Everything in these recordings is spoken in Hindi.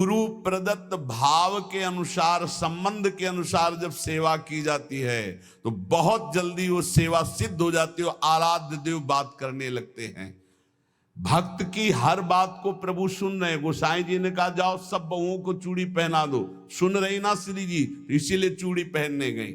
गुरु प्रदत्त भाव के अनुसार, संबंध के अनुसार जब सेवा की जाती है तो बहुत जल्दी वो सेवा सिद्ध हो जाती है, आराध्य देव बात करने लगते हैं। भक्त की हर बात को प्रभु सुन रहे हैं। गोसाई जी ने कहा जाओ सब बहुओं को चूड़ी पहना दो, सुन रही ना श्री जी, इसीलिए चूड़ी पहनने गई।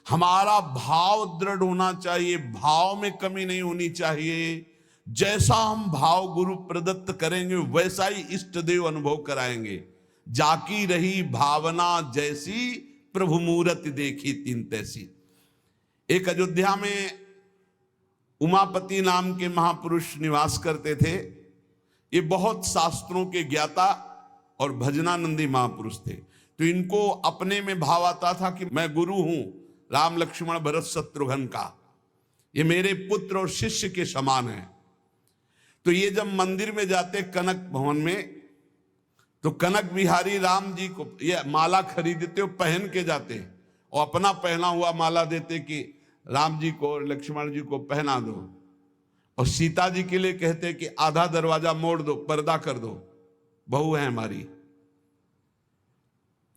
हमारा भाव दृढ़ होना चाहिए, भाव में कमी नहीं होनी चाहिए। जैसा हम भाव गुरु प्रदत्त करेंगे वैसा ही इष्ट देव अनुभव कराएंगे। जाकी रही भावना जैसी, प्रभु मूरत देखी तीन तैसी। एक अयोध्या में उमापति नाम के महापुरुष निवास करते थे। ये बहुत शास्त्रों के ज्ञाता और भजनानंदी महापुरुष थे। तो इनको अपने में भाव आता था कि मैं गुरु हूं राम लक्ष्मण भरत शत्रुघ्न का, ये मेरे पुत्र और शिष्य के समान है। तो ये जब मंदिर में जाते कनक भवन में, तो कनक बिहारी राम जी को ये माला खरीदते, पहन के जाते और अपना पहना हुआ माला देते कि राम जी को और लक्ष्मण जी को पहना दो, और सीता जी के लिए कहते कि आधा दरवाजा मोड़ दो, पर्दा कर दो, बहू है हमारी।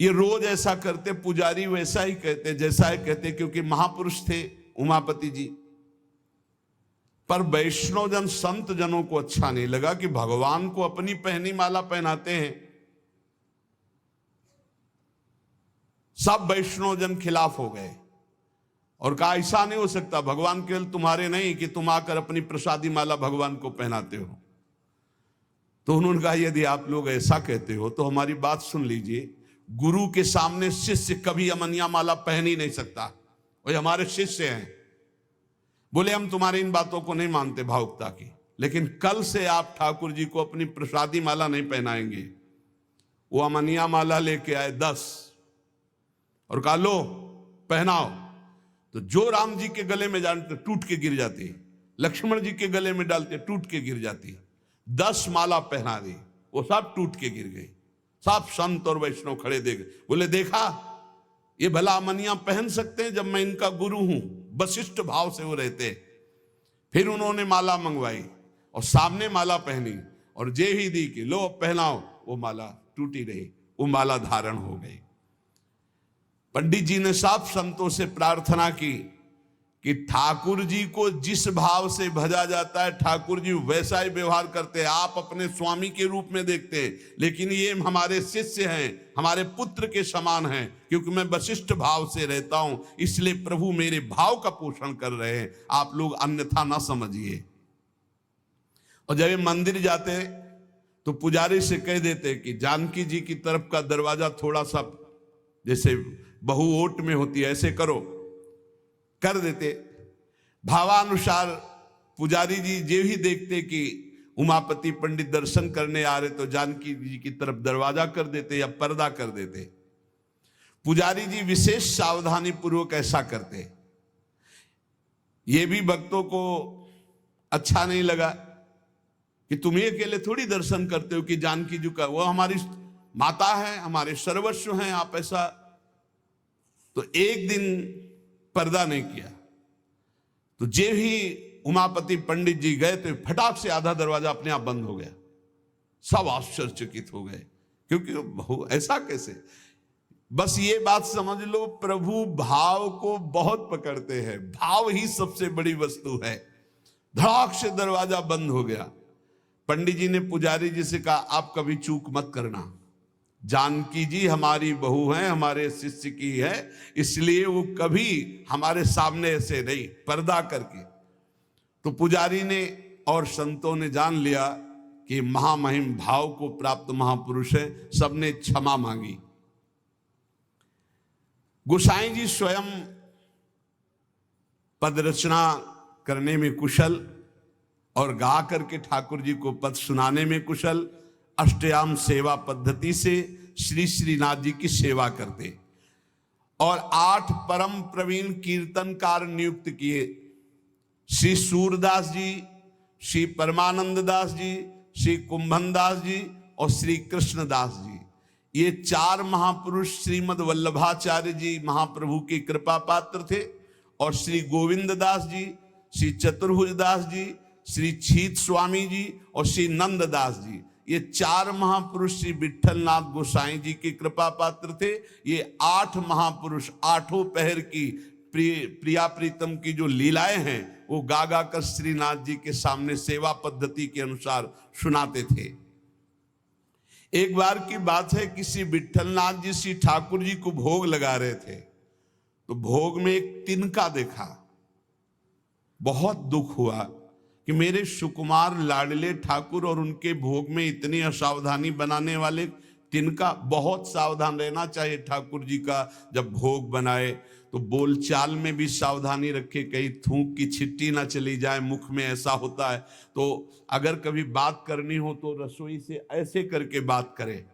ये रोज ऐसा करते। पुजारी वैसा ही कहते, जैसा ही कहते, क्योंकि महापुरुष थे उमापति जी। पर वैष्णव जन संत जनों को अच्छा नहीं लगा कि भगवान को अपनी पहनी माला पहनाते हैं। सब वैष्णव जन खिलाफ हो गए और कहा ऐसा नहीं हो सकता, भगवान केवल तुम्हारे नहीं कि तुम आकर अपनी प्रसादी माला भगवान को पहनाते हो। तो उन्होंने कहा यदि आप लोग ऐसा कहते हो तो हमारी बात सुन लीजिए। गुरु के सामने शिष्य कभी अमनिया माला पहन ही नहीं सकता, वो हमारे शिष्य हैं। बोले हम तुम्हारी इन बातों को नहीं मानते भावुकता की, लेकिन कल से आप ठाकुर जी को अपनी प्रसादी माला नहीं पहनाएंगे। वो अमनिया माला लेके आए 10 और कहा लो पहनाओ। तो जो राम जी के गले में डालते टूट के गिर जाती, लक्ष्मण जी के गले में डालते टूट के गिर जाती। 10 माला पहना दी, वो सब टूट के गिर गई। सब संत और वैष्णव खड़े देख, बोले देखा ये भला अमनिया पहन सकते हैं जब मैं इनका गुरु हूं। वशिष्ठ भाव से वो रहते। फिर उन्होंने माला मंगवाई और सामने माला पहनी और जे ही दी कि लो पहनाओ, वो माला टूटी रही, वो माला धारण हो गई। पंडित जी ने साफ संतों से प्रार्थना की कि ठाकुर जी को जिस भाव से भजा जाता है ठाकुर जी वैसा ही व्यवहार करते हैं। आप अपने स्वामी के रूप में देखते हैं, लेकिन ये हमारे शिष्य हैं, हमारे पुत्र के समान हैं। क्योंकि मैं वशिष्ठ भाव से रहता हूं, इसलिए प्रभु मेरे भाव का पोषण कर रहे हैं, आप लोग अन्यथा ना समझिए। और जब ये मंदिर जाते तो पुजारी से कह देते कि जानकी जी की तरफ का दरवाजा थोड़ा सा जैसे बहु ओट में होती है ऐसे करो, कर देते। भावानुसार पुजारी जी जे ही देखते कि उमापति पंडित दर्शन करने आ रहे तो जानकी जी की तरफ दरवाजा कर देते या पर्दा कर देते। पुजारी जी विशेष सावधानी पूर्वक ऐसा करते। ये भी भक्तों को अच्छा नहीं लगा कि तुम ही अकेले थोड़ी दर्शन करते हो कि जानकी जी का, वो हमारी माता है, हमारे सर्वस्व हैं, आप ऐसा। तो एक दिन पर्दा नहीं किया। तो जे ही उमापति पंडित जी गए तो फटाक से आधा दरवाजा अपने आप बंद हो गया। सब आश्चर्यचकित हो गए, क्योंकि ऐसा कैसे। बस ये बात समझ लो, प्रभु भाव को बहुत पकड़ते हैं, भाव ही सबसे बड़ी वस्तु है। धड़ाक से दरवाजा बंद हो गया। पंडित जी ने पुजारी जी से कहा आप कभी चूक मत करना, जानकी जी हमारी बहू हैं, हमारे शिष्य की है, इसलिए वो कभी हमारे सामने ऐसे नहीं, पर्दा करके। तो पुजारी ने और संतों ने जान लिया कि महामहिम भाव को प्राप्त महापुरुष है, सबने क्षमा मांगी। गोसाई जी स्वयं पद रचना करने में कुशल और गा करके ठाकुर जी को पद सुनाने में कुशल। अष्टयाम सेवा पद्धति से श्री श्रीनाथ जी की सेवा करते और 8 परम प्रवीण कीर्तनकार नियुक्त किए। श्री सूरदास जी, श्री परमानंद दास जी, श्री कुंभन दास जी और श्री कृष्णदास जी, ये 4 महापुरुष श्रीमद वल्लभाचार्य जी महाप्रभु की कृपा पात्र थे। और श्री गोविंद दास जी, श्री चतुर्भुज दास जी, श्री छीत स्वामी जी और श्री नंद दास जी, ये 4 महापुरुष श्री विट्ठलनाथ गोसाई जी की कृपा पात्र थे। ये 8 महापुरुष 8 पहर की प्रिया प्रीतम की जो लीलाएं हैं वो गा गा कर श्रीनाथ जी के सामने सेवा पद्धति के अनुसार सुनाते थे। एक बार की बात है, किसी विट्ठलनाथ जी श्री ठाकुर जी को भोग लगा रहे थे, तो भोग में एक तिनका देखा। बहुत दुख हुआ कि मेरे सुकुमार लाडले ठाकुर और उनके भोग में इतनी असावधानी बनाने वाले तिनका। बहुत सावधान रहना चाहिए ठाकुर जी का, जब भोग बनाए तो बोलचाल में भी सावधानी रखे, कहीं थूक की छिट्टी ना चली जाए मुख में, ऐसा होता है। तो अगर कभी बात करनी हो तो रसोई से ऐसे करके बात करे,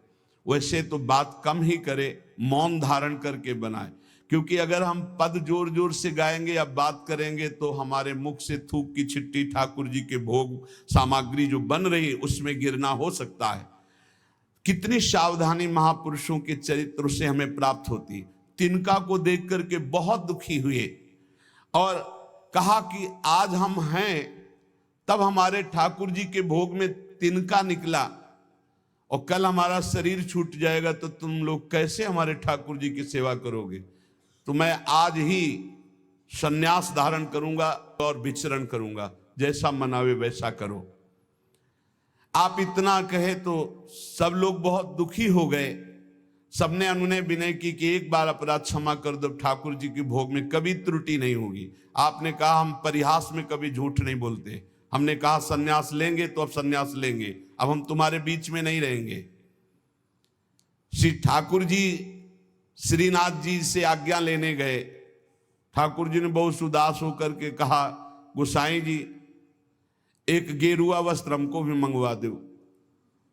वैसे तो बात कम ही करे, मौन धारण करके बनाए। क्योंकि अगर हम पद जोर जोर से गाएंगे या बात करेंगे तो हमारे मुख से थूक की छिट्टी ठाकुर जी के भोग सामग्री जो बन रही उसमें गिरना हो सकता है। कितनी सावधानी महापुरुषों के चरित्र से हमें प्राप्त होती। तिनका को देख करके बहुत दुखी हुए और कहा कि आज हम हैं, तब हमारे ठाकुर जी के भोग में तिनका निकला और कल हमारा शरीर छूट जाएगा तो तुम लोग कैसे हमारे ठाकुर जी की सेवा करोगे। तो मैं आज ही संन्यास धारण करूंगा और विचरण करूंगा, जैसा मनावे वैसा करो। आप इतना कहे तो सब लोग बहुत दुखी हो गए। सबने अनुनय विनय की कि एक बार अपराध क्षमा कर दो, ठाकुर जी के भोग में कभी त्रुटि नहीं होगी। आपने कहा हम परिहास में कभी झूठ नहीं बोलते, हमने कहा सन्यास लेंगे तो अब सन्यास लेंगे, अब हम तुम्हारे बीच में नहीं रहेंगे। श्री ठाकुर जी श्रीनाथ जी से आज्ञा लेने गए। ठाकुर जी ने बहुत उदास होकर के कहा, गोसाई जी एक गेरुआ वस्त्र हमको भी मंगवा दो।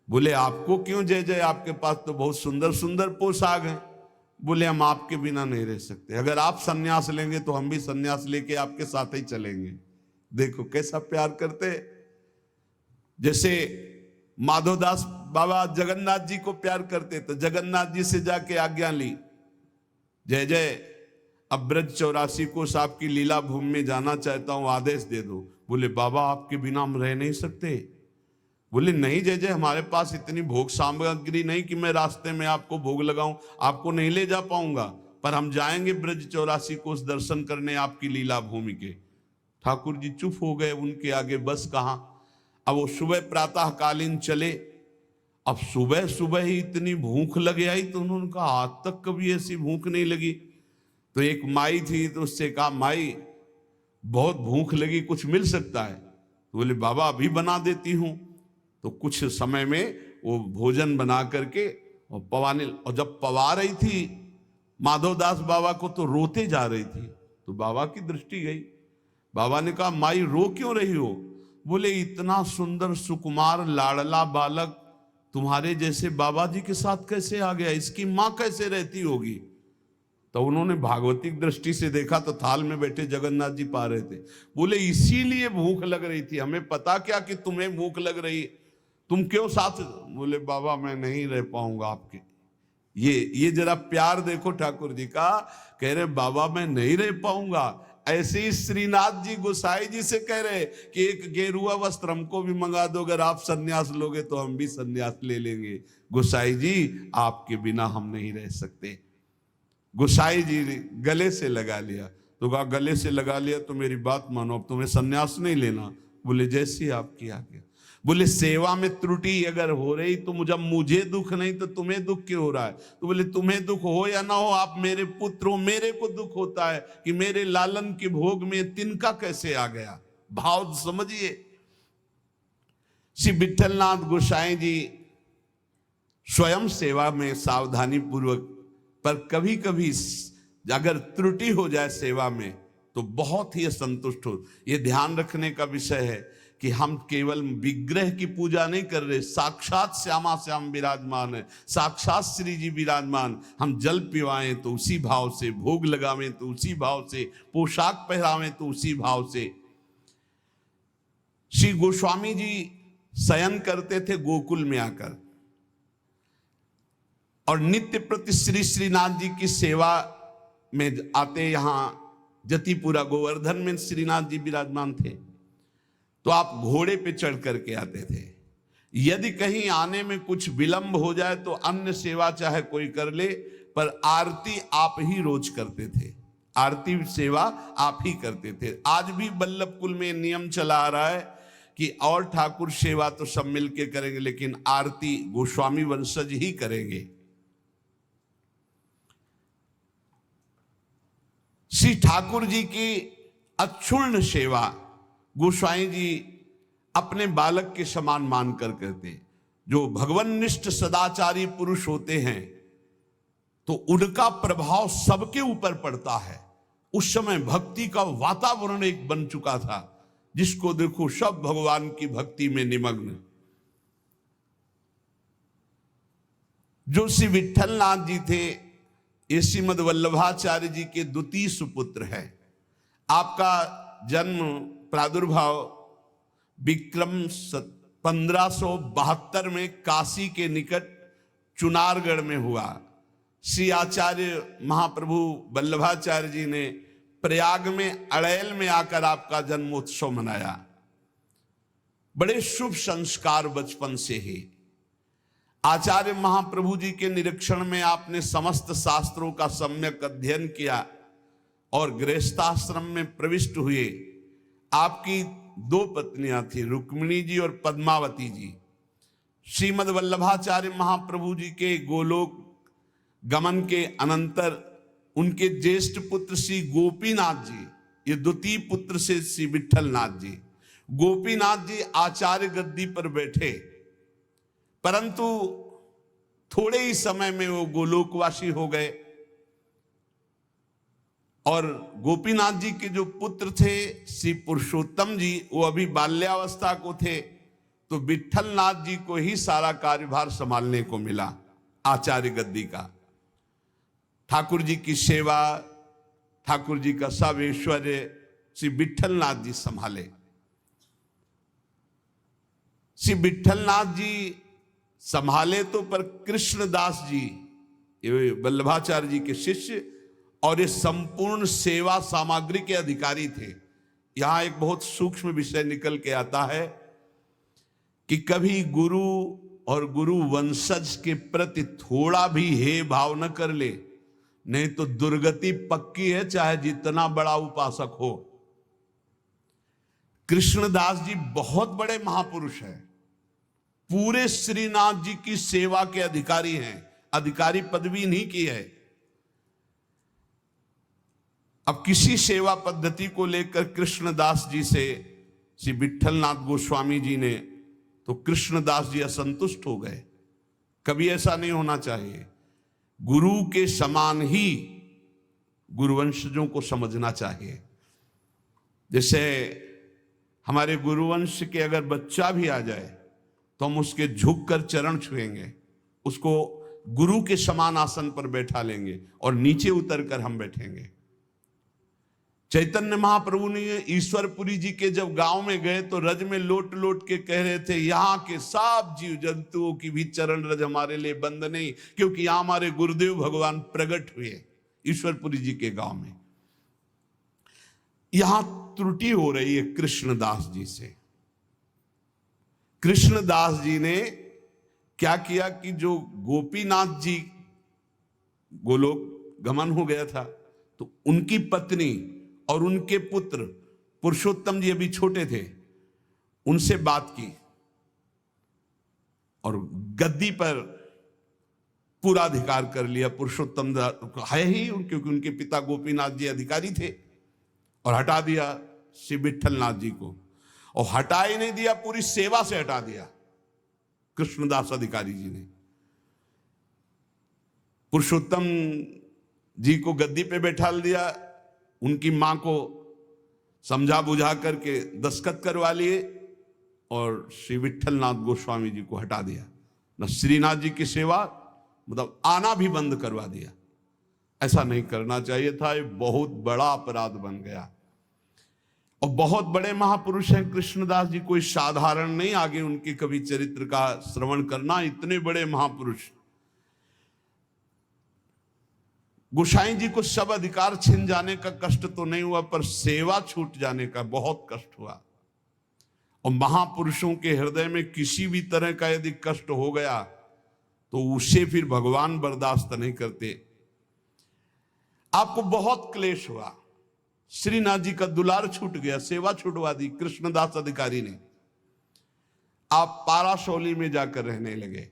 बोले आपको क्यों जय जय, आपके पास तो बहुत सुंदर सुंदर पोशाक हैं। बोले हम आपके बिना नहीं रह सकते, अगर आप सन्यास लेंगे तो हम भी सन्यास लेके आपके साथ ही चलेंगे। देखो कैसा प्यार करते। जैसे माधोदास बाबा जगन्नाथ जी को प्यार करते, तो जगन्नाथ जी से जाके आज्ञा ली, जय जय अब ब्रज 84 कोष आपकी लीला भूमि में जाना चाहता हूं, आदेश दे दो। बोले बाबा आपके बिना हम रह नहीं सकते। बोले नहीं जय जय, हमारे पास इतनी भोग सामग्री नहीं कि मैं रास्ते में आपको भोग लगाऊं, आपको नहीं ले जा पाऊंगा, पर हम जाएंगे ब्रज 84 कोष दर्शन करने आपकी लीला भूमि के। ठाकुर जी चुप हो गए, उनके आगे बस कहां। अब वो सुबह प्रातः कालीन चले। अब सुबह सुबह ही इतनी भूख लग आई तो उन्होंने कहा आज तक कभी ऐसी भूख नहीं लगी। तो एक माई थी, तो उससे कहा माई बहुत भूख लगी, कुछ मिल सकता है। तो बोले बाबा अभी बना देती हूं। तो कुछ समय में वो भोजन बना करके और पवाने, और जब पवा रही थी माधवदास बाबा को तो रोते जा रही थी। तो बाबा की दृष्टि गई। बाबा ने कहा माई रो क्यों रही हो। बोले इतना सुंदर सुकुमार लाडला बालक तुम्हारे जैसे बाबा जी के साथ कैसे आ गया, इसकी मां कैसे रहती होगी। तो उन्होंने भागवतिक दृष्टि से देखा तो थाल में बैठे जगन्नाथ जी पा रहे थे। बोले इसीलिए भूख लग रही थी, हमें पता क्या कि तुम्हें भूख लग रही, तुम क्यों साथ। बोले बाबा मैं नहीं रह पाऊंगा आपके। ये जरा प्यार देखो ठाकुर जी का। कह रहे बाबा मैं नहीं रह पाऊंगा। ऐसे ही श्रीनाथ जी गोसाई जी से कह रहे कि एक गेरुआ वस्त्र हमको भी मंगा दो, अगर आप सन्यास लोगे तो हम भी सन्यास ले लेंगे। गोसाई जी आपके बिना हम नहीं रह सकते। गोसाई जी ने गले से लगा लिया। तो कहा गले से लगा लिया तो मेरी बात मानो, अब तुम्हें सन्यास नहीं लेना। बोले जैसी आपकी आज्ञा। बोले सेवा में त्रुटि अगर हो रही तो मुझे दुख नहीं तो तुम्हें दुख क्यों हो रहा है। तो बोले तुम्हें दुख हो या ना हो, आप मेरे पुत्र हो, मेरे को दुख होता है कि मेरे लालन के भोग में तिनका कैसे आ गया। भाव समझिए। श्री विट्ठलनाथ गोसाई जी स्वयं सेवा में सावधानी पूर्वक, पर कभी कभी अगर त्रुटि हो जाए सेवा में तो बहुत ही असंतुष्ट हो। यह ध्यान रखने का विषय है कि हम केवल विग्रह की पूजा नहीं कर रहे, साक्षात श्यामा श्याम विराजमान है, साक्षात श्री जी विराजमान। हम जल पिवाएं तो उसी भाव से, भोग लगावें तो उसी भाव से, पोशाक पहरावें तो उसी भाव से। श्री गोस्वामी जी शयन करते थे गोकुल में आकर, और नित्य प्रति श्री श्रीनाथ जी की सेवा में आते। यहां जतिपुरा गोवर्धन में श्रीनाथ जी विराजमान थे, तो आप घोड़े पे चढ़ करके आते थे। यदि कहीं आने में कुछ विलंब हो जाए तो अन्य सेवा चाहे कोई कर ले, पर आरती आप ही रोज करते थे, आरती सेवा आप ही करते थे। आज भी बल्लभ कुल में नियम चला आ रहा है कि और ठाकुर सेवा तो सब मिलके करेंगे, लेकिन आरती गोस्वामी वंशज ही करेंगे। श्री ठाकुर जी की अक्षुण्ण सेवा गोस्वामी जी अपने बालक के समान मानकर करते। जो भगवन्निष्ठ सदाचारी पुरुष होते हैं तो उनका प्रभाव सबके ऊपर पड़ता है। उस समय भक्ति का वातावरण एक बन चुका था, जिसको देखो सब भगवान की भक्ति में निमग्न। जो श्री विट्ठलनाथ जी थे, ये श्रीमद वल्लभाचार्य जी के द्वितीय सुपुत्र है। आपका जन्म प्रादुर्भाव विक्रम 1572 में काशी के निकट चुनारगढ़ में हुआ। श्री आचार्य महाप्रभु वल्लभाचार्य जी ने प्रयाग में अड़ैल में आकर आपका जन्मोत्सव मनाया। बड़े शुभ संस्कार बचपन से ही। आचार्य महाप्रभु जी के निरीक्षण में आपने समस्त शास्त्रों का सम्यक अध्ययन किया और गृहस्थाश्रम में प्रविष्ट हुए। आपकी 2 पत्नियां थी, रुक्मिणी जी और पद्मावती जी। श्रीमद वल्लभाचार्य महाप्रभु जी के गोलोक गमन के अनंतर उनके ज्येष्ठ पुत्र श्री गोपीनाथ जी, ये द्वितीय पुत्र से श्री विट्ठलनाथ जी, गोपीनाथ जी आचार्य गद्दी पर बैठे, परंतु थोड़े ही समय में वो गोलोकवासी हो गए। और गोपीनाथ जी के जो पुत्र थे श्री पुरुषोत्तम जी, वो अभी बाल्यावस्था को थे, तो विट्ठलनाथ जी को ही सारा कार्यभार संभालने को मिला आचार्य गद्दी का। ठाकुर जी की सेवा, ठाकुर जी का सब ऐश्वर्य श्री विट्ठलनाथ जी संभाले। श्री विट्ठलनाथ जी संभाले तो, पर कृष्णदास जी ये वल्लभाचार्य जी के शिष्य और ये संपूर्ण सेवा सामग्री के अधिकारी थे। यहां एक बहुत सूक्ष्म विषय निकल के आता है कि कभी गुरु और गुरु वंशज के प्रति थोड़ा भी हे भाव न कर ले, नहीं तो दुर्गति पक्की है, चाहे जितना बड़ा उपासक हो। कृष्णदास जी बहुत बड़े महापुरुष हैं, पूरे श्रीनाथ जी की सेवा के अधिकारी हैं, अधिकारी पदवी नहीं की है। अब किसी सेवा पद्धति को लेकर कृष्णदास जी से श्री विट्ठलनाथ गोस्वामी जी ने, तो कृष्णदास जी असंतुष्ट हो गए। कभी ऐसा नहीं होना चाहिए। गुरु के समान ही गुरुवंशजों को समझना चाहिए। जैसे हमारे गुरुवंश के अगर बच्चा भी आ जाए तो हम उसके झुककर चरण छुएंगे, उसको गुरु के समान आसन पर बैठा लेंगे और नीचे उतरकर हम बैठेंगे। चैतन्य महाप्रभु ने ईश्वरपुरी जी के जब गांव में गए तो रज में लोट लोट के कह रहे थे, यहाँ के सब जीव जंतुओं की भी चरण रज हमारे लिए बंद नहीं, क्योंकि यहाँ हमारे गुरुदेव भगवान प्रकट हुए ईश्वरपुरी जी के गांव में। यहां त्रुटि हो रही है कृष्णदास जी से। कृष्णदास जी ने क्या किया कि जो गोपीनाथ जी गोलोक गमन हो गया था, तो उनकी पत्नी और उनके पुत्र पुरुषोत्तम जी अभी छोटे थे, उनसे बात की और गद्दी पर पूरा अधिकार कर लिया। पुरुषोत्तम है ही, क्योंकि उनके पिता गोपीनाथ जी अधिकारी थे, और हटा दिया श्री विट्ठलनाथ जी को। और हटा ही नहीं दिया, पूरी सेवा से हटा दिया कृष्णदास अधिकारी जी ने। पुरुषोत्तम जी को गद्दी पे बैठा दिया, उनकी मां को समझा बुझा करके दस्तखत करवा लिए और श्री विट्ठलनाथ गोस्वामी जी को हटा दिया। न श्रीनाथ जी की सेवा मतलब आना भी बंद करवा दिया। ऐसा नहीं करना चाहिए था, ये बहुत बड़ा अपराध बन गया। और बहुत बड़े महापुरुष हैं कृष्णदास जी, कोई साधारण नहीं। आगे उनके कभी चरित्र का श्रवण करना, इतने बड़े महापुरुष। गोसाई जी को सब अधिकार छिन जाने का कष्ट तो नहीं हुआ, पर सेवा छूट जाने का बहुत कष्ट हुआ। और महापुरुषों के हृदय में किसी भी तरह का यदि कष्ट हो गया तो उसे फिर भगवान बर्दाश्त नहीं करते। आपको बहुत क्लेश हुआ, श्रीनाथ जी का दुलार छूट गया, सेवा छुटवा दी कृष्णदास अधिकारी ने, आप पाराशौली में जाकर रहने लगे,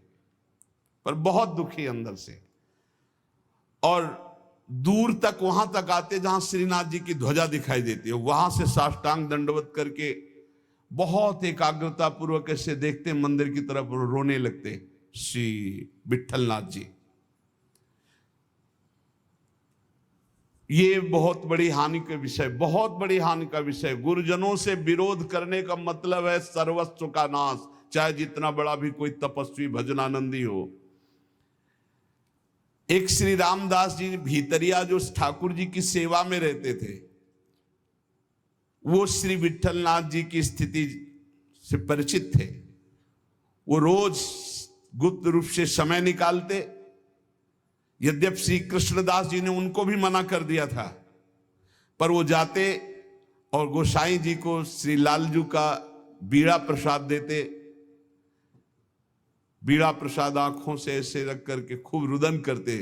पर बहुत दुखी अंदर से। और दूर तक वहां तक आते जहां श्रीनाथ जी की ध्वजा दिखाई देती है, वहां से साष्टांग दंडवत करके बहुत एकाग्रता पूर्वक ऐसे देखते मंदिर की तरफ, रोने लगते श्री विठलनाथ जी। ये बहुत बड़ी हानि का विषय, बहुत बड़ी हानि का विषय। गुरुजनों से विरोध करने का मतलब है सर्वस्व का नाश, चाहे जितना बड़ा भी कोई तपस्वी भजनानंदी हो। एक श्री रामदास जी भीतरिया जो ठाकुर जी की सेवा में रहते थे, वो श्री विठलनाथ जी की स्थिति से परिचित थे। वो रोज गुप्त रूप से समय निकालते, यद्यपि श्री कृष्णदास जी ने उनको भी मना कर दिया था, पर वो जाते और गोसाई जी को श्री लालजू का बीड़ा प्रसाद देते। बीड़ा प्रसाद आंखों से ऐसे रख करके खूब रुदन करते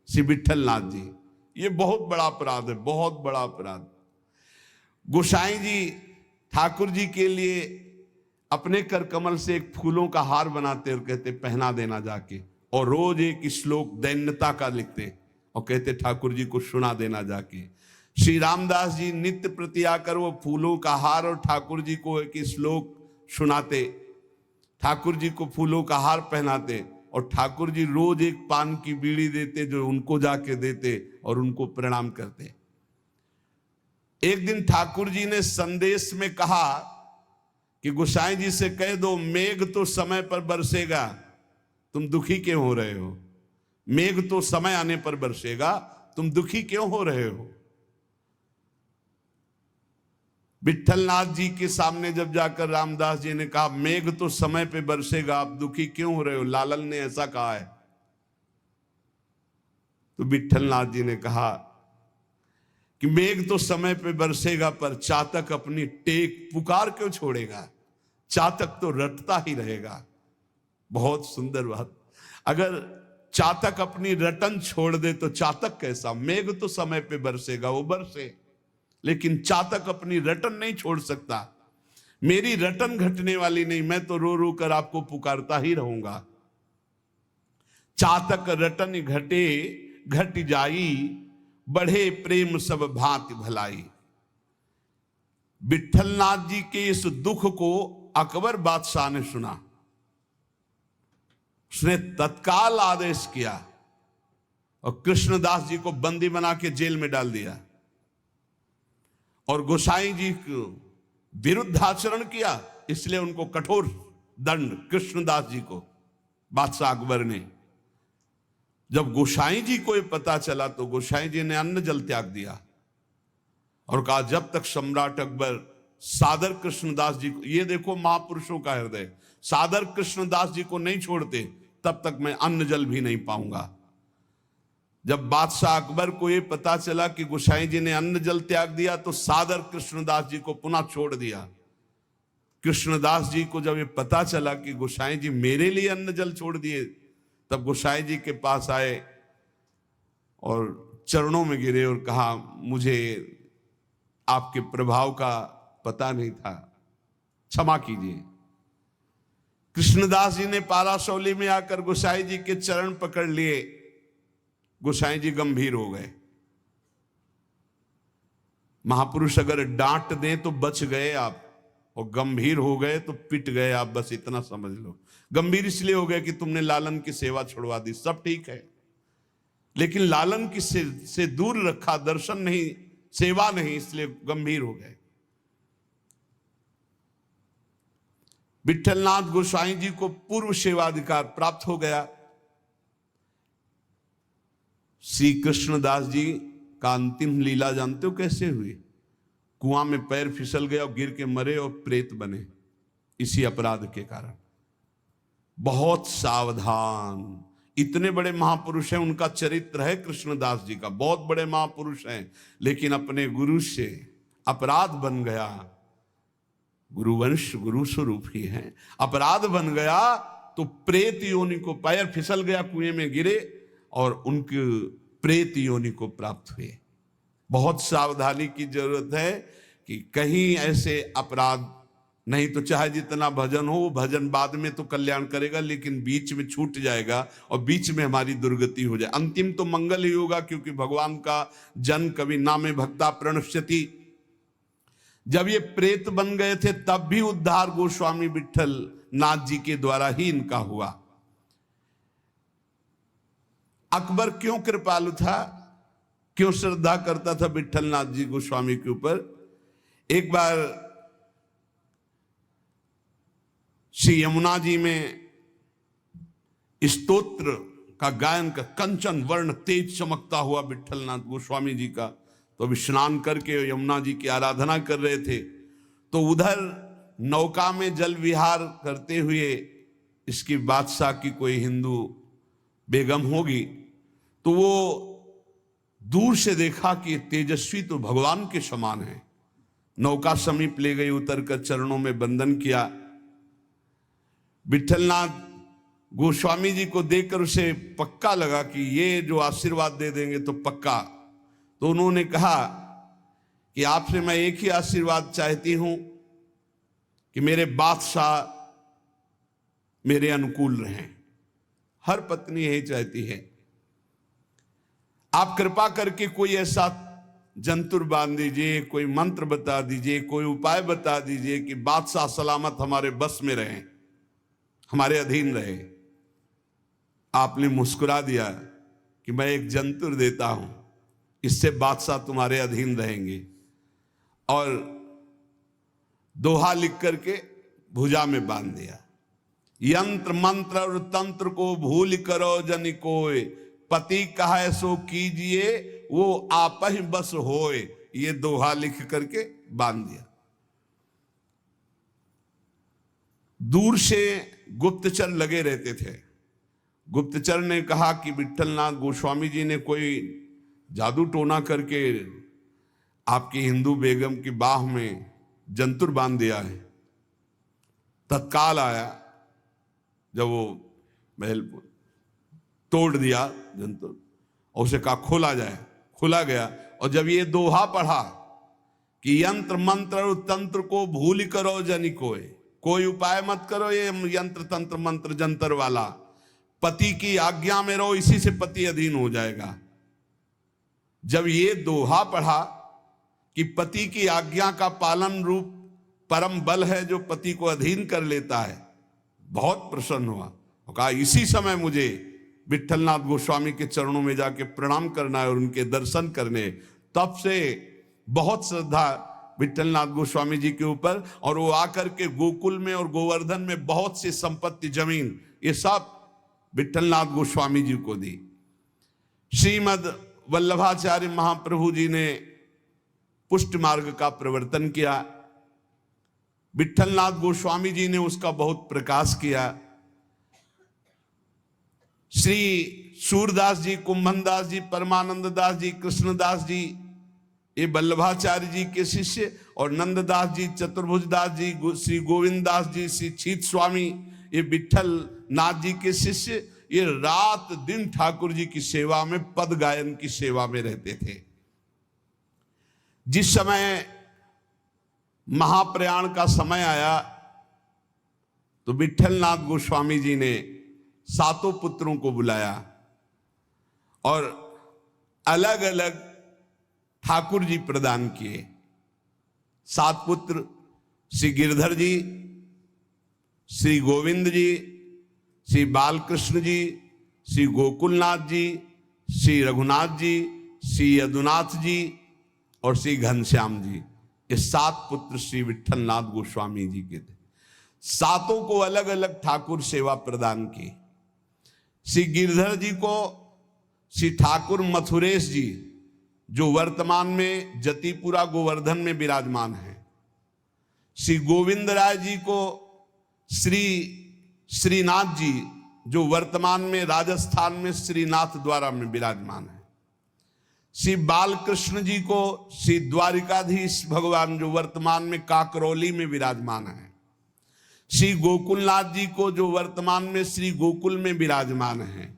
श्री विठलनाथ जी। ये बहुत बड़ा अपराध है, बहुत बड़ा अपराध। गोसाई जी ठाकुर जी के लिए अपने कर कमल से एक फूलों का हार बनाते और कहते पहना देना जाके, और रोज एक श्लोक दैन्यता का लिखते और कहते ठाकुर जी को सुना देना जाके। श्री रामदास जी नित्य प्रति आकर वो फूलों का हार और ठाकुर जी को एक श्लोक सुनाते, ठाकुर जी को फूलों का हार पहनाते, और ठाकुर जी रोज एक पान की बीड़ी देते जो उनको जाके देते और उनको प्रणाम करते। एक दिन ठाकुर जी ने संदेश में कहा कि गोसाई जी से कह दो मेघ तो समय पर बरसेगा, तुम दुखी क्यों हो रहे हो? मेघ तो समय आने पर बरसेगा, तुम दुखी क्यों हो रहे हो? विठलनाथ जी के सामने जब जाकर रामदास जी ने कहा मेघ तो समय पे बरसेगा, आप दुखी क्यों हो रहे हो? लालन ने ऐसा कहा है। तो विठलनाथ जी ने कहा कि मेघ तो समय पे बरसेगा, पर चातक अपनी टेक पुकार क्यों छोड़ेगा? चातक तो रटता ही रहेगा। बहुत सुंदर बात। अगर चातक अपनी रटन छोड़ दे तो चातक कैसा? मेघ तो समय पे बरसेगा, वो बरसे, लेकिन चातक अपनी रटन नहीं छोड़ सकता। मेरी रटन घटने वाली नहीं, मैं तो रो रो कर आपको पुकारता ही रहूंगा। चातक रटन घटे घट जाई, बढ़े प्रेम सब भांति भलाई। विठलनाथ जी के इस दुख को अकबर बादशाह ने सुना, उसने तत्काल आदेश किया और कृष्णदास जी को बंदी बना के जेल में डाल दिया और गोसाई जी को विरुद्ध आचरण किया, इसलिए उनको कठोर दंड कृष्णदास जी को बादशाह अकबर ने। जब गोसाई जी को ये पता चला तो गोसाई जी ने अन्न जल त्याग दिया और कहा जब तक सम्राट अकबर सादर कृष्णदास जी को, ये देखो महापुरुषों का हृदय, सादर कृष्णदास जी को नहीं छोड़ते तब तक मैं अन्न जल भी नहीं पाऊंगा। जब बादशाह अकबर को ये पता चला कि गोसाई जी ने अन्न जल त्याग दिया तो सादर कृष्णदास जी को पुनः छोड़ दिया। कृष्णदास जी को जब ये पता चला कि गोसाई जी मेरे लिए अन्न जल छोड़ दिए, तब गोसाई जी के पास आए और चरणों में गिरे और कहा मुझे आपके प्रभाव का पता नहीं था, क्षमा कीजिए। कृष्णदास जी ने पाराशौली में आकर गोसाई जी के चरण पकड़ लिए। गोसाई जी गंभीर हो गए। महापुरुष अगर डांट दें तो बच गए आप, और गंभीर हो गए तो पिट गए आप, बस इतना समझ लो। गंभीर इसलिए हो गए कि तुमने लालन की सेवा छुड़वा दी, सब ठीक है, लेकिन लालन की से दूर रखा, दर्शन नहीं, सेवा नहीं, इसलिए गंभीर हो गए। विठलनाथ गोसाई जी को पूर्व सेवाधिकार प्राप्त हो गया। श्री कृष्णदास जी का अंतिम लीला जानते हो कैसे हुई? कुआं में पैर फिसल गया और गिर के मरे और प्रेत बने, इसी अपराध के कारण। बहुत सावधान, इतने बड़े महापुरुष हैं, उनका चरित्र है कृष्णदास जी का, बहुत बड़े महापुरुष हैं, लेकिन अपने गुरु से अपराध बन गया। गुरुवंश गुरु स्वरूप ही है। अपराध बन गया तो प्रेत योनि को, पैर फिसल गया, कुएं में गिरे और उनके प्रेत योनि को प्राप्त हुए। बहुत सावधानी की जरूरत है कि कहीं ऐसे अपराध, नहीं तो चाहे जितना भजन हो, वो भजन बाद में तो कल्याण करेगा, लेकिन बीच में छूट जाएगा और बीच में हमारी दुर्गति हो जाए। अंतिम तो मंगल ही होगा, क्योंकि भगवान का जन कभी नामे भक्ता प्रणश्यति। जब ये प्रेत बन गए थे तब भी उद्धार गोस्वामी विट्ठल नाथ जी के द्वारा ही इनका हुआ। अकबर क्यों कृपालु था, क्यों श्रद्धा करता था विट्ठल नाथ जी गोस्वामी के ऊपर? एक बार श्री यमुना जी में स्तोत्र का गायन का, कंचन वर्ण तेज चमकता हुआ विट्ठल नाथ गोस्वामी जी का, तो अभी स्नान करके यमुना जी की आराधना कर रहे थे, तो उधर नौका में जल विहार करते हुए इसकी बादशाह की कोई हिंदू बेगम होगी, तो वो दूर से देखा कि तेजस्वी तो भगवान के समान है। नौका समीप ले गई, उतरकर चरणों में वंदन किया। विट्ठलनाथ गोस्वामी जी को देखकर उसे पक्का लगा कि ये जो आशीर्वाद दे देंगे तो पक्का। तो उन्होंने कहा कि आपसे मैं एक ही आशीर्वाद चाहती हूं कि मेरे बादशाह मेरे अनुकूल रहें। हर पत्नी यही चाहती है। आप कृपा करके कोई ऐसा जंतुर बांध दीजिए, कोई मंत्र बता दीजिए, कोई उपाय बता दीजिए कि बादशाह सलामत हमारे बस में रहें, हमारे अधीन रहे। आपने मुस्कुरा दिया कि मैं एक जंतुर देता हूं, इससे बादशाह तुम्हारे अधीन रहेंगे, और दोहा लिख करके भुजा में बांध दिया। यंत्र मंत्र और तंत्र को भूल करो जन कोय, पति कहे सो कीजिए वो आप ही बस होए। ये दोहा लिख करके बांध दिया। दूर से गुप्तचर लगे रहते थे। गुप्तचर ने कहा कि विट्ठलनाथ गोस्वामी जी ने कोई जादू टोना करके आपकी हिंदू बेगम की बाह में जंतुर बांध दिया है। तत्काल आया, जब वो महल तोड़ दिया जंतुर और उसे कहा खोला जाए, खुला गया। और जब ये दोहा पढ़ा कि यंत्र मंत्र और तंत्र को भूल करो जनि कोई उपाय मत करो, ये यंत्र तंत्र मंत्र जंतर वाला, पति की आज्ञा में रहो, इसी से पति अधीन हो जाएगा। जब ये दोहा पढ़ा कि पति की आज्ञा का पालन रूप परम बल है जो पति को अधीन कर लेता है, बहुत प्रसन्न हुआ और कहा इसी समय मुझे विट्ठलनाथ गोस्वामी के चरणों में जाके प्रणाम करना है और उनके दर्शन करने। तब से बहुत श्रद्धा विट्ठलनाथ गोस्वामी जी के ऊपर, और वो आकर के गोकुल में और गोवर्धन में बहुत सी संपत्ति जमीन ये सब विट्ठलनाथ गोस्वामी जी को दी। श्रीमद वल्लभाचार्य महाप्रभु जी ने पुष्ट मार्ग का प्रवर्तन किया। विट्ठलनाथ गोस्वामी जी ने उसका बहुत प्रकाश किया। श्री सूरदास जी, कुंभनदास जी, परमानंद दास जी, कृष्णदास जी, ये वल्लभाचार्य जी के शिष्य, और नंददास जी, चतुर्भुज दास जी, श्री गोविंद दास जी, श्री छीत स्वामी, ये विट्ठल नाथ जी के शिष्य, ये रात दिन ठाकुर जी की सेवा में, पद गायन की सेवा में रहते थे। जिस समय महाप्रयाण का समय आया तो विट्ठलनाथ गोस्वामी जी ने सातों पुत्रों को बुलाया और अलग अलग ठाकुर जी प्रदान किए। 7 पुत्र श्री गिरधर जी, श्री गोविंद जी, श्री बालकृष्ण जी, श्री गोकुलनाथ जी, श्री रघुनाथ जी, श्री यदुनाथ जी और श्री घनश्याम जी। ये 7 पुत्र श्री विट्ठलनाथ गोस्वामी जी के थे। सातों को अलग अलग ठाकुर सेवा प्रदान की। श्री गिरधर जी को श्री ठाकुर मथुरेश जी, जो वर्तमान में जतिपुरा गोवर्धन में विराजमान है। श्री गोविंद राय जी को श्री श्रीनाथ जी, जो वर्तमान में राजस्थान में श्रीनाथ द्वारा में विराजमान है। श्री बालकृष्ण जी को श्री द्वारिकाधीश भगवान जो वर्तमान में काकरौली में विराजमान है, श्री गोकुलनाथ जी को जो वर्तमान में श्री गोकुल में विराजमान है,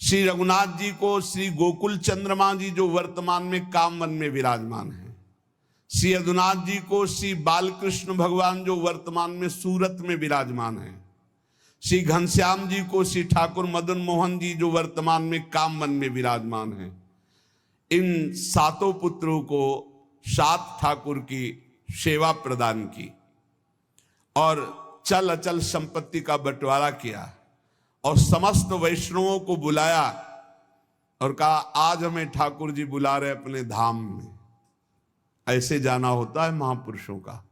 श्री रघुनाथ जी को श्री गोकुल चंद्रमा जी जो वर्तमान में कामवन में विराजमान है, श्री यदुनाथ जी को श्री बालकृष्ण भगवान जो वर्तमान में सूरत में विराजमान है, श्री घनश्याम जी को श्री ठाकुर मदन मोहन जी जो वर्तमान में कामवन में विराजमान है। इन सातों पुत्रों को सात ठाकुर की सेवा प्रदान की और चल अचल संपत्ति का बंटवारा किया और समस्त वैष्णवों को बुलाया और कहा आज हमें ठाकुर जी बुला रहे अपने धाम में। ऐसे जाना होता है महापुरुषों का।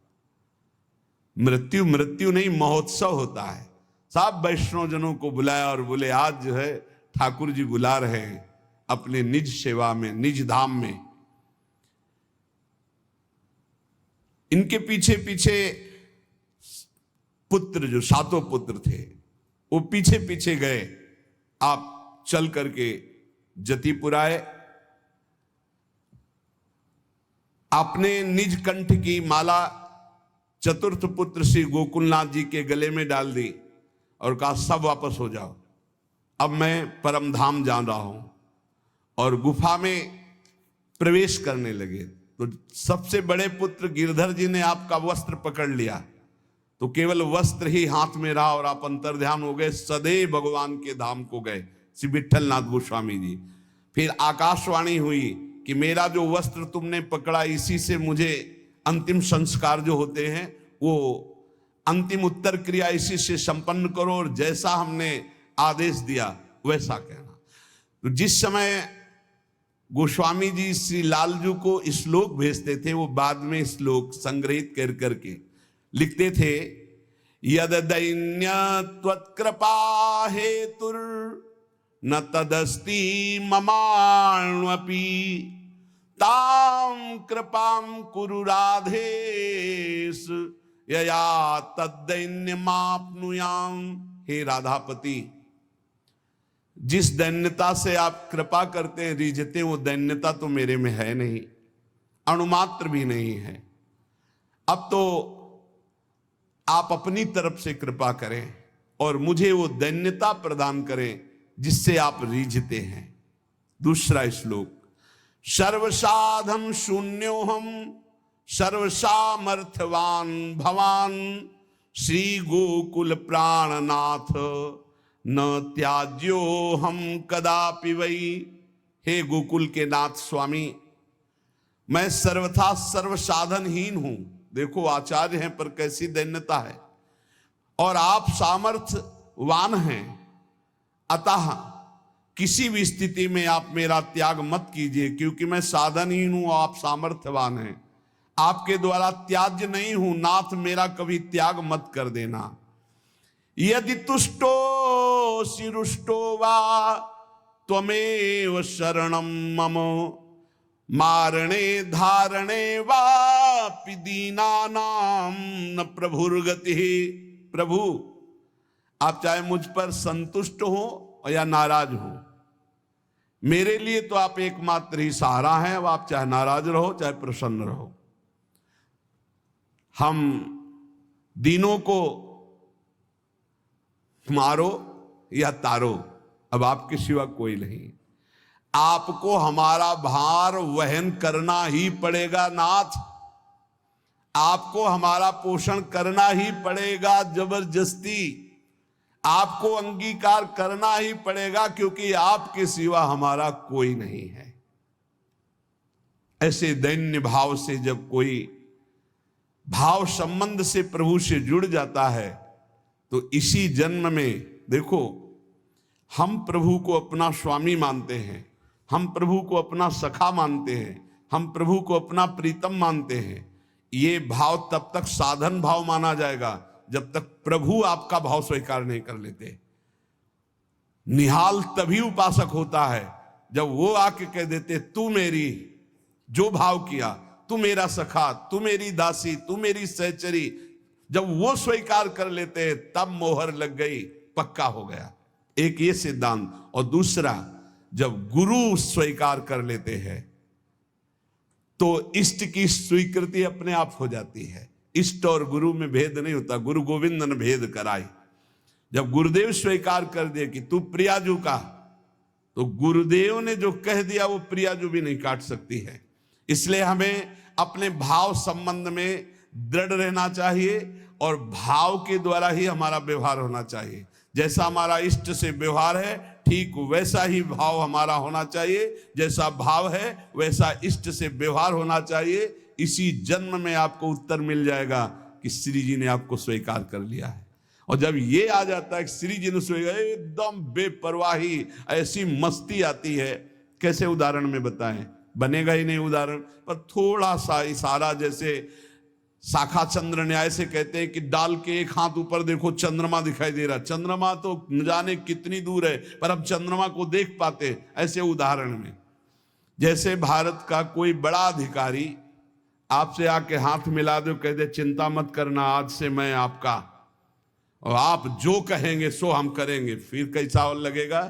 मृत्यु मृत्यु नहीं, महोत्सव होता है। सब वैष्णव जनों को बुलाया और बोले आज जो है ठाकुर जी बुला रहे हैं अपने निज सेवा में, निज धाम में। इनके पीछे पीछे पुत्र जो सातों पुत्र थे वो पीछे पीछे गए। आप चल करके जतिपुर आए, आपने निज कंठ की माला चतुर्थ पुत्र श्री गोकुलनाथ जी के गले में डाल दी और कहा सब वापस हो जाओ, अब मैं परम धाम जा रहा हूं। और गुफा में प्रवेश करने लगे तो सबसे बड़े पुत्र गिरधर जी ने आपका वस्त्र पकड़ लिया, तो केवल वस्त्र ही हाथ में रहा और आप अंतर्ध्यान हो गए, सदैव भगवान के धाम को गए श्री विट्ठलनाथ गोस्वामी जी। फिर आकाशवाणी हुई कि मेरा जो वस्त्र तुमने पकड़ा इसी से मुझे अंतिम संस्कार जो होते हैं वो अंतिम उत्तर क्रिया इसी से संपन्न करो और जैसा हमने आदेश दिया वैसा कहना। तो जिस समय गोस्वामी जी श्री लालजू को श्लोक भेजते थे वो बाद में श्लोक संग्रहित कर करके लिखते थे, यद दैन्य त्वत्कृपा हेतुर न तदस्ति ममाण्वपि ताम कृपाम कुरु राधेश यया तद्दैन्यमाप्नुयाम। हे राधापति, जिस दैन्यता से आप कृपा करते हैं रिझते हैं वो दैन्यता तो मेरे में है नहीं, अणुमात्र भी नहीं है। अब तो आप अपनी तरफ से कृपा करें और मुझे वो दैन्यता प्रदान करें जिससे आप रिझते हैं। दूसरा श्लोक, सर्वसाधम शून्योहम सर्वसामर्थ्यवान भवान श्री गोकुल प्राणनाथ न त्याज्यो हम कदापि वै। हे गोकुल के नाथ स्वामी, मैं सर्वथा सर्वसाधनहीन हूं। देखो आचार्य हैं पर कैसी दैन्यता है, और आप सामर्थ्यवान हैं, अतः किसी भी स्थिति में आप मेरा त्याग मत कीजिए, क्योंकि मैं साधनहीन हूं, आप सामर्थ्यवान हैं, आपके द्वारा त्याज्य नहीं हूं। नाथ मेरा कभी त्याग मत कर देना। यदि तुष्टो शिरुष्टो वा त्वमेव शरणम मम मारणे धारणे वापि दीनानाम न प्रभुर्गति। प्रभु आप चाहे मुझ पर संतुष्ट हो या नाराज हो, मेरे लिए तो आप एकमात्र ही सहारा हैं। अब आप चाहे नाराज रहो चाहे प्रसन्न रहो, हम दीनों को मारो या तारो, अब आपके सिवा कोई नहीं। आपको हमारा भार वहन करना ही पड़ेगा नाथ, आपको हमारा पोषण करना ही पड़ेगा जबरदस्ती, आपको अंगीकार करना ही पड़ेगा, क्योंकि आपके सिवा हमारा कोई नहीं है। ऐसे दैन्य भाव से जब कोई भाव संबंध से प्रभु से जुड़ जाता है तो इसी जन्म में देखो हम प्रभु को अपना स्वामी मानते हैं, हम प्रभु को अपना सखा मानते हैं, हम प्रभु को अपना प्रीतम मानते हैं। ये भाव तब तक साधन भाव माना जाएगा जब तक प्रभु आपका भाव स्वीकार नहीं कर लेते। निहाल तभी उपासक होता है जब वो आके कह देते तू मेरी, जो भाव किया, तू मेरा सखा, तू मेरी दासी, तू मेरी सहचरी, जब वो स्वीकार कर लेते हैं तब मोहर लग गई, पक्का हो गया। एक ये सिद्धांत। और दूसरा, जब गुरु स्वीकार कर लेते हैं तो इष्ट की स्वीकृति अपने आप हो जाती है। इष्ट और गुरु में भेद नहीं होता, गुरु गोविंद ने भेद कराई। जब गुरुदेव स्वीकार कर दिए कि तू प्रियाजू का, तो गुरुदेव ने जो कह दिया वो प्रियाजू भी नहीं काट सकती है। इसलिए हमें अपने भाव संबंध में दृढ़ रहना चाहिए और भाव के द्वारा ही हमारा व्यवहार होना चाहिए। जैसा हमारा इष्ट से व्यवहार है ठीक वैसा ही भाव हमारा होना चाहिए, जैसा भाव है वैसा इष्ट से व्यवहार होना चाहिए। इसी जन्म में आपको उत्तर मिल जाएगा कि श्री जी ने आपको स्वीकार कर लिया है। और जब ये आ जाता है कि श्री जी ने स्वीकार, एकदम बेपरवाही, ऐसी मस्ती आती है। कैसे उदाहरण में बताएं, बनेगा ही नहीं उदाहरण, पर थोड़ा सा इशारा, जैसे शाखा चंद्र न्याय से कहते हैं कि डाल के एक हाथ ऊपर देखो चंद्रमा दिखाई दे रहा। चंद्रमा तो न जाने कितनी दूर है, पर हम चंद्रमा को देख पाते। ऐसे उदाहरण में जैसे भारत का कोई बड़ा अधिकारी आपसे आके हाथ मिला दो, कह दे चिंता मत करना, आज से मैं आपका, और आप जो कहेंगे सो हम करेंगे, फिर कैसा और लगेगा?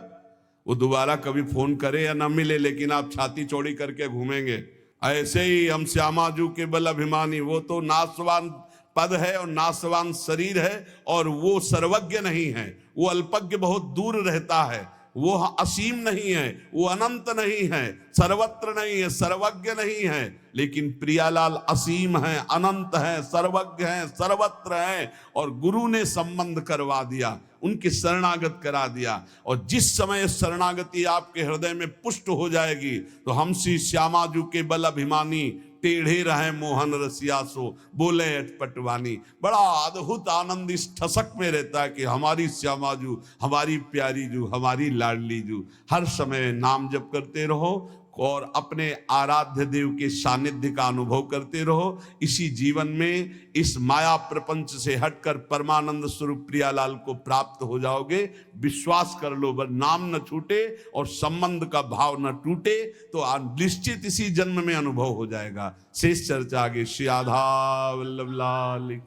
वो दोबारा कभी फोन करे या ना मिले, लेकिन आप छाती चौड़ी करके घूमेंगे। ऐसे ही हम श्यामाजू के बल अभिमानी, वो तो नाशवान पद है और नाशवान शरीर है, और वो सर्वज्ञ नहीं है, वो अल्पज्ञ बहुत दूर रहता है, वो असीम नहीं है, वो अनंत नहीं है, सर्वत्र नहीं है, सर्वज्ञ नहीं है। लेकिन प्रियालाल असीम है, अनंत है, सर्वज्ञ है, सर्वत्र है। और गुरु ने संबंध करवा दिया, उनकी शरणागत करा दिया। और जिस समय शरणागति आपके हृदय में पुष्ट हो जाएगी तो हम श्री श्यामाजू के बल अभिमानी, टेढ़े रहे मोहन रसिया सो बोले अटपटवानी। बड़ा अद्भुत आनंद इस ठसक में रहता है कि हमारी श्यामाजू, हमारी प्यारी जू, हमारी लाडली जू। हर समय नाम जप करते रहो और अपने आराध्य देव के सानिध्य का अनुभव करते रहो। इसी जीवन में इस माया प्रपंच से हटकर परमानंद स्वरूप प्रियालाल को प्राप्त हो जाओगे। विश्वास कर लो, बस नाम न छूटे और संबंध का भाव न टूटे तो निश्चित इसी जन्म में अनुभव हो जाएगा। शेष चर्चा आगे। श्री राधा वल्लभ लाल की।